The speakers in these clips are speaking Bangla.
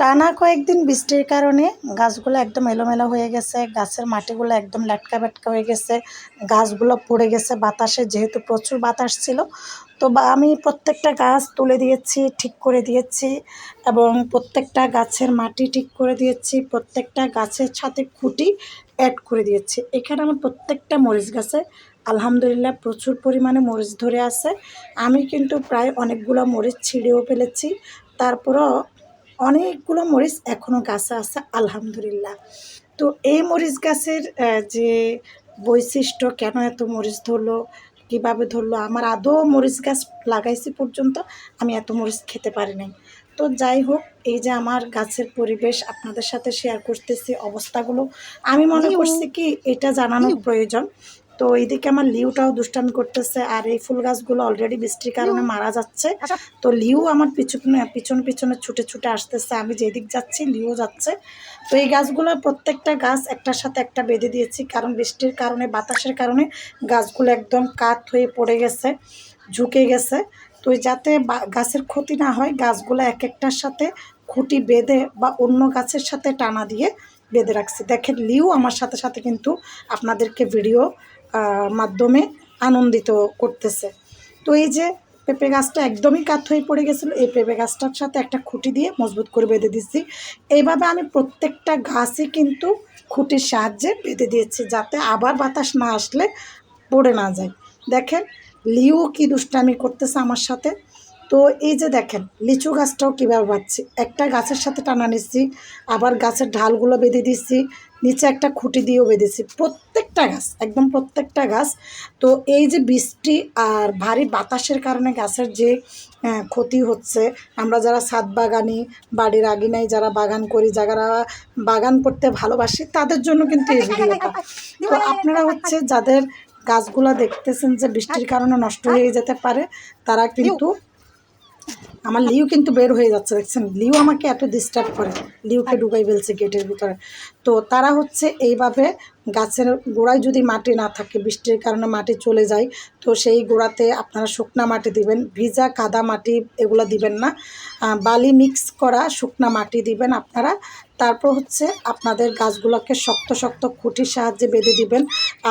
টানা কয়েকদিন বৃষ্টির কারণে গাছগুলো একদম এলোমেলো হয়ে গেছে, গাছের মাটিগুলো একদম ল্যাটকা ব্যাটকা হয়ে গেছে, গাছগুলো পড়ে গেছে বাতাসে, যেহেতু প্রচুর বাতাস ছিল। তো আমি প্রত্যেকটা গাছ তুলে দিয়েছি, ঠিক করে দিয়েছি এবং প্রত্যেকটা গাছের মাটি ঠিক করে দিয়েছি, প্রত্যেকটা গাছের সাথে খুঁটি অ্যাড করে দিয়েছি। এখানে আমার প্রত্যেকটা মরিচ গাছে আলহামদুলিল্লাহ প্রচুর পরিমাণে মরিচ ধরে আছে। আমি কিন্তু প্রায় অনেকগুলো মরিচ ছিঁড়েও ফেলেছি, তারপরও অনেকগুলো মরিচ এখনও গাছে আছে আলহামদুলিল্লাহ। তো এই মরিচ গাছের যে বৈশিষ্ট্য, কেন এত মরিচ ধরলো, কীভাবে ধরলো, আমার আদৌ মরিচ গাছ লাগাইছি পর্যন্ত আমি এত মরিচ খেতে পারি নাই। তো যাই হোক, এই যে আমার গাছের পরিবেশ আপনাদের সাথে শেয়ার করতেছি, অবস্থাগুলো আমি মনে করছি কি এটা জানানোর প্রয়োজন। তো এইদিকে আমার লিউটাও দুষ্টামি করতেছে, আর এই ফুল গাছগুলো অলরেডি বৃষ্টির কারণে মারা যাচ্ছে। তো লিউ আমার পিছনে পিছনে ছুটে ছুটে আসতেছে, আমি যেদিক যাচ্ছি লিউ যাচ্ছে। তো এই গাছগুলো প্রত্যেকটা গাছ একটার সাথে একটা বেঁধে দিয়েছি, কারণ বৃষ্টির কারণে বাতাসের কারণে গাছগুলো একদম কাত হয়ে পড়ে গেছে, ঝুঁকে গেছে। তো যাতে গাছের ক্ষতি না হয়, গাছগুলো এক একটার সাথে খুঁটি বেঁধে বা অন্য গাছের সাথে টানা দিয়ে বেঁধে রাখছি। দেখেন লিউ আমার সাথে সাথে কিন্তু আপনাদেরকে ভিডিও মাধ্যমে আনন্দিত করতেছে। তো এই যে পেঁপে গাছটা একদমই কাত হয়ে পড়ে গেছিলো, এই পেঁপে গাছটার সাথে একটা খুঁটি দিয়ে মজবুত করে বেঁধে দিচ্ছি। এইভাবে আমি প্রত্যেকটা গাছই কিন্তু খুঁটির সাহায্যে বেঁধে দিয়েছি, যাতে আবার বাতাস না আসলে পড়ে না যায়। দেখেন লিউ কি দুষ্টামি করতেছে আমার সাথে। তো এই যে দেখেন লিচু গাছটাও কীভাবে বাঁধছি, একটা গাছের সাথে টানা নিচ্ছি, আবার গাছের ঢালগুলো বেঁধে দিচ্ছি, নিচে একটা খুঁটি দিয়েও বেঁধেছি, প্রত্যেকটা গাছ একদম প্রত্যেকটা গাছ। তো এই যে বৃষ্টি আর ভারী বাতাসের কারণে গাছের যে ক্ষতি হচ্ছে, আমরা যারা ছাদ বাগানি, বাড়ির আঙিনায় যারা বাগান করি, যারা বাগান করতে ভালোবাসি, তাদের জন্য কিন্তু এই ভিডিওটা। তো আপনারা হচ্ছে যাদের গাছগুলো দেখতেছেন যে বৃষ্টির কারণে নষ্ট হয়ে যেতে পারে, তারা কিন্তু, আমার লিউ কিন্তু বের হয়ে যাচ্ছে, দেখছেন লিউ আমাকে এত ডিস্টার্ব করে, লিউকে ঢুকাই ফেলছে গেটের ভিতরে। তো তারা হচ্ছে এইভাবে গাছের গোড়ায় যদি মাটি না থাকে, বৃষ্টির কারণে মাটি চলে যায়, তো সেই গোড়াতে আপনারা শুকনা মাটি দিবেন, ভিজা কাদা মাটি এগুলো দিবেন না, বালি মিক্স করা শুকনা মাটি দিবেন আপনারা। তারপর হচ্ছে আপনাদের গাছগুলোকে শক্ত শক্ত খুঁটির সাহায্যে বেঁধে দিবেন।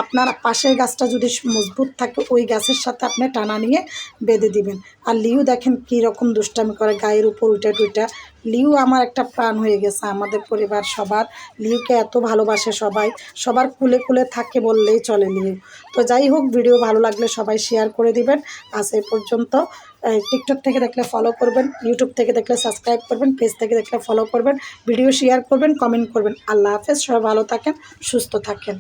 আপনার পাশের গাছটা যদি মজবুত থাকে, ওই গাছের সাথে আপনি টানা নিয়ে বেঁধে দিবেন। আর লিউ দেখেন কী রকম দুষ্টামি করে, গায়ের উপর উইটা টুইটা। লিউ আমার একটা প্রাণ হয়ে গেছে, আমাদের পরিবার সবার লিউকে এত ভালোবাসে সবাই, সবার কুলে কুলে থাকে বললেই চলে লিউ। তো যাই হোক, ভিডিও ভালো লাগলে সবাই শেয়ার করে দিবেন। আজ এই পর্যন্ত। টিকটক থেকে দেখলে ফলো করবেন, ইউটিউব থেকে দেখলে সাবস্ক্রাইব করবেন, পেজ থেকে দেখলে ফলো করবেন, ভিডিও শেয়ার করবেন, কমেন্ট করবেন। আল্লাহ হাফেজ, সবাই ভালো থাকেন, সুস্থ থাকেন।